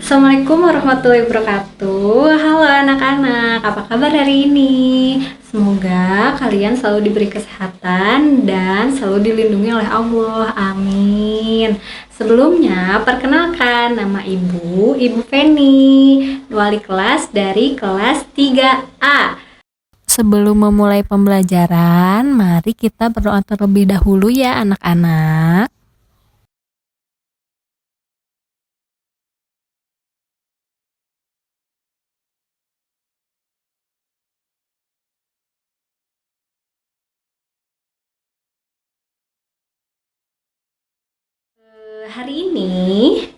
Assalamualaikum warahmatullahi wabarakatuh. Halo anak-anak, apa kabar hari ini? Semoga kalian selalu diberi kesehatan dan selalu dilindungi oleh Allah. Amin. Sebelumnya, perkenalkan nama Ibu Feni, wali kelas dari kelas 3A. Sebelum memulai pembelajaran, mari kita berdoa terlebih dahulu ya anak-anak. Hari ini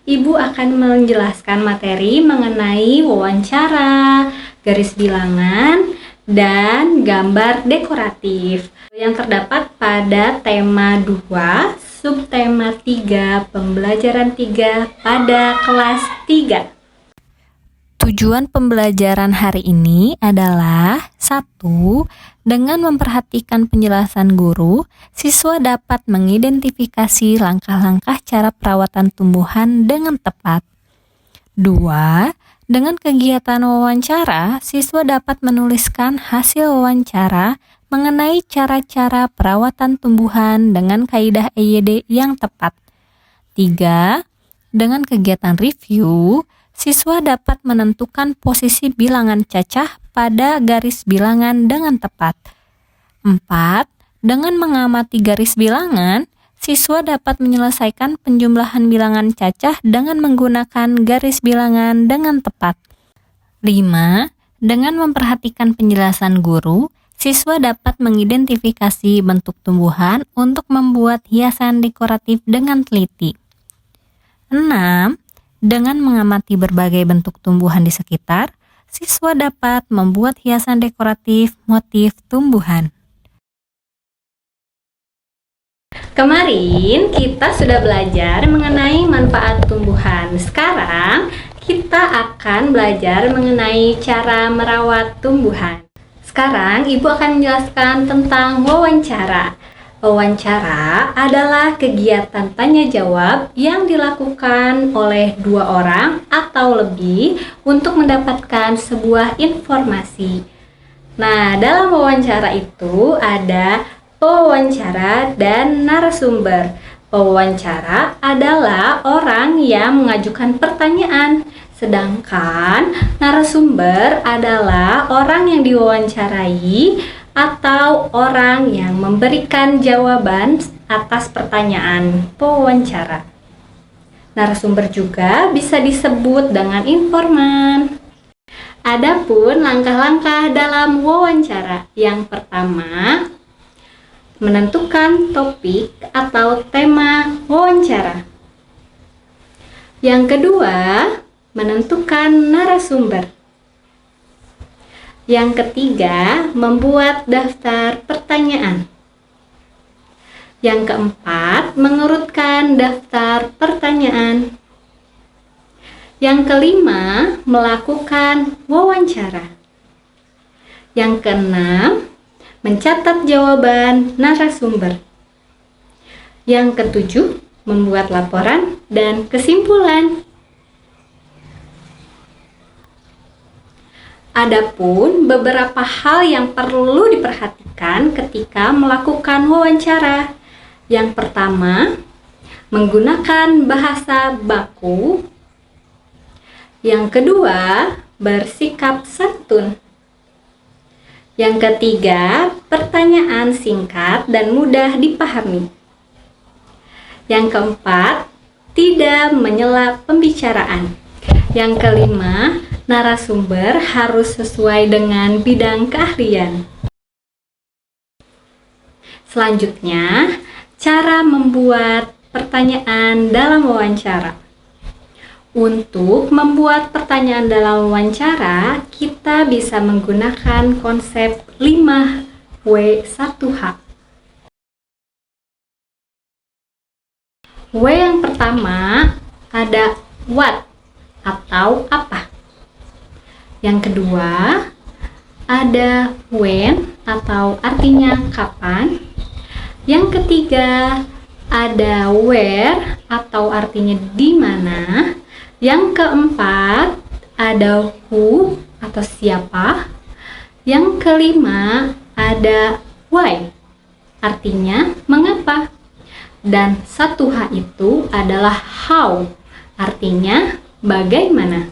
Ibu akan menjelaskan materi mengenai wawancara, garis bilangan, dan gambar dekoratif yang terdapat pada tema 2, subtema 3, pembelajaran 3 pada kelas 3. Tujuan pembelajaran hari ini adalah 1. Dengan memperhatikan penjelasan guru, siswa dapat mengidentifikasi langkah-langkah cara perawatan tumbuhan dengan tepat. 2. Dengan kegiatan wawancara, siswa dapat menuliskan hasil wawancara mengenai cara-cara perawatan tumbuhan dengan kaidah EYD yang tepat. 3. Dengan kegiatan review, siswa dapat menentukan posisi bilangan cacah pada garis bilangan dengan tepat. 4. Dengan mengamati garis bilangan, siswa dapat menyelesaikan penjumlahan bilangan cacah dengan menggunakan garis bilangan dengan tepat. 5. Dengan memperhatikan penjelasan guru, siswa dapat mengidentifikasi bentuk tumbuhan untuk membuat hiasan dekoratif dengan teliti. 6. Dengan mengamati berbagai bentuk tumbuhan di sekitar, siswa dapat membuat hiasan dekoratif motif tumbuhan. Kemarin kita sudah belajar mengenai manfaat tumbuhan. Sekarang kita akan belajar mengenai cara merawat tumbuhan. Sekarang Ibu akan menjelaskan tentang wawancara. Wawancara adalah kegiatan tanya jawab yang dilakukan oleh 2 orang atau lebih untuk mendapatkan sebuah informasi. Nah, dalam wawancara itu ada pewawancara dan narasumber. Pewawancara adalah orang yang mengajukan pertanyaan, sedangkan narasumber adalah orang yang diwawancarai atau orang yang memberikan jawaban atas pertanyaan pewawancara. Narasumber juga bisa disebut dengan informan. Adapun langkah-langkah dalam wawancara. Yang pertama, menentukan topik atau tema wawancara. Yang kedua, menentukan narasumber. Yang ketiga, membuat daftar pertanyaan. Yang keempat, mengurutkan daftar pertanyaan. Yang kelima, melakukan wawancara. Yang keenam, mencatat jawaban narasumber. Yang ketujuh, membuat laporan dan kesimpulan. Adapun beberapa hal yang perlu diperhatikan ketika melakukan wawancara. Yang pertama, menggunakan bahasa baku. Yang kedua, bersikap santun. Yang ketiga, pertanyaan singkat dan mudah dipahami. Yang keempat, tidak menyela pembicaraan. Yang kelima, narasumber harus sesuai dengan bidang keahlian. Selanjutnya, cara membuat pertanyaan dalam wawancara. Untuk membuat pertanyaan dalam wawancara, kita bisa menggunakan konsep 5W1H. W yang pertama ada what atau apa. Yang kedua ada when atau artinya kapan. Yang ketiga ada where atau artinya di mana. Yang keempat ada who atau siapa. Yang kelima ada why, artinya mengapa. Dan 1H itu adalah how, artinya bagaimana.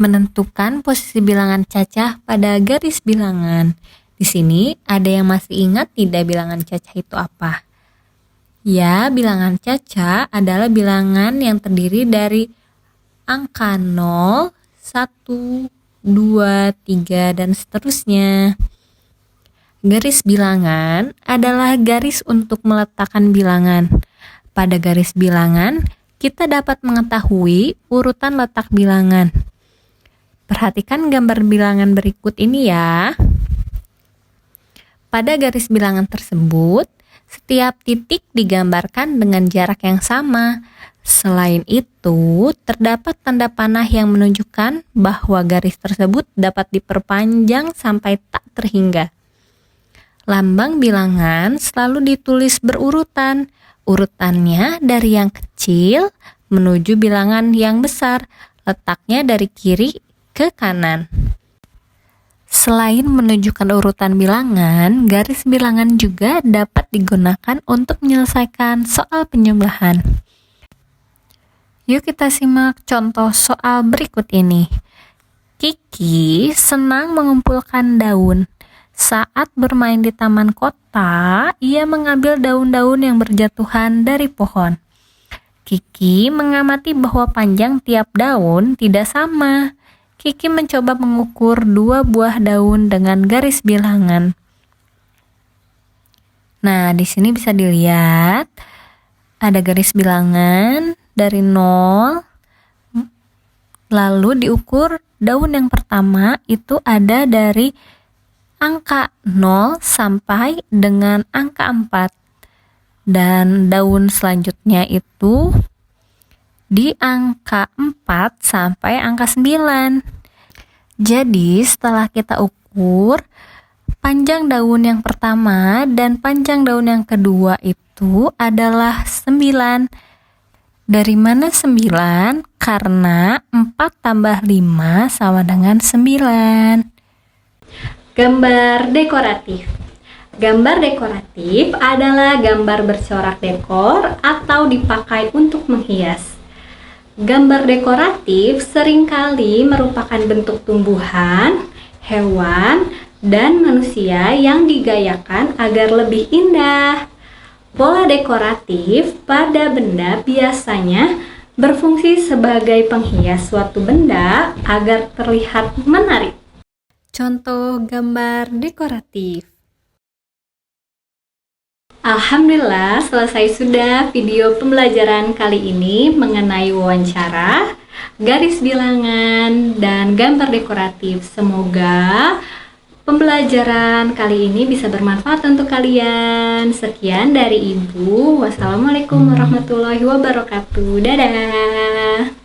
Menentukan posisi bilangan cacah pada garis bilangan. Di sini ada yang masih ingat tidak bilangan cacah itu apa? Ya, bilangan cacah adalah bilangan yang terdiri dari angka 0, 1, 2, 3, dan seterusnya. Garis bilangan adalah garis untuk meletakkan bilangan. Pada garis bilangan, kita dapat mengetahui urutan letak bilangan. Perhatikan gambar bilangan berikut ini ya. Pada garis bilangan tersebut, setiap titik digambarkan dengan jarak yang sama. Selain itu, terdapat tanda panah yang menunjukkan bahwa garis tersebut dapat diperpanjang sampai tak terhingga. Lambang bilangan selalu ditulis berurutan. Urutannya dari yang kecil menuju bilangan yang besar. Letaknya dari kiri ke kanan. Selain menunjukkan urutan bilangan, garis bilangan juga dapat digunakan untuk menyelesaikan soal penjumlahan. Yuk kita simak contoh soal berikut ini. Kiki senang mengumpulkan daun. Saat bermain di taman kota, ia mengambil daun-daun yang berjatuhan dari pohon. Kiki mengamati bahwa panjang tiap daun tidak sama. Kiki mencoba mengukur 2 buah daun dengan garis bilangan. Nah, di sini bisa dilihat ada garis bilangan dari 0, lalu diukur daun yang pertama itu ada dari angka 0 sampai dengan angka 4. Dan daun selanjutnya itu di angka 4 sampai angka 9. Jadi setelah kita ukur panjang daun yang pertama dan panjang daun yang kedua itu adalah 9. Dari mana 9? Karena 4 tambah 5 sama dengan 9. Gambar dekoratif. Gambar dekoratif adalah gambar bercorak dekor atau dipakai untuk menghias. Gambar dekoratif seringkali merupakan bentuk tumbuhan, hewan, dan manusia yang digayakan agar lebih indah. Pola dekoratif pada benda biasanya berfungsi sebagai penghias suatu benda agar terlihat menarik. Contoh gambar dekoratif. Alhamdulillah, selesai sudah video pembelajaran kali ini mengenai wawancara, garis bilangan, dan gambar dekoratif. Semoga pembelajaran kali ini bisa bermanfaat untuk kalian. Sekian dari Ibu. Wassalamualaikum warahmatullahi wabarakatuh. Dadah.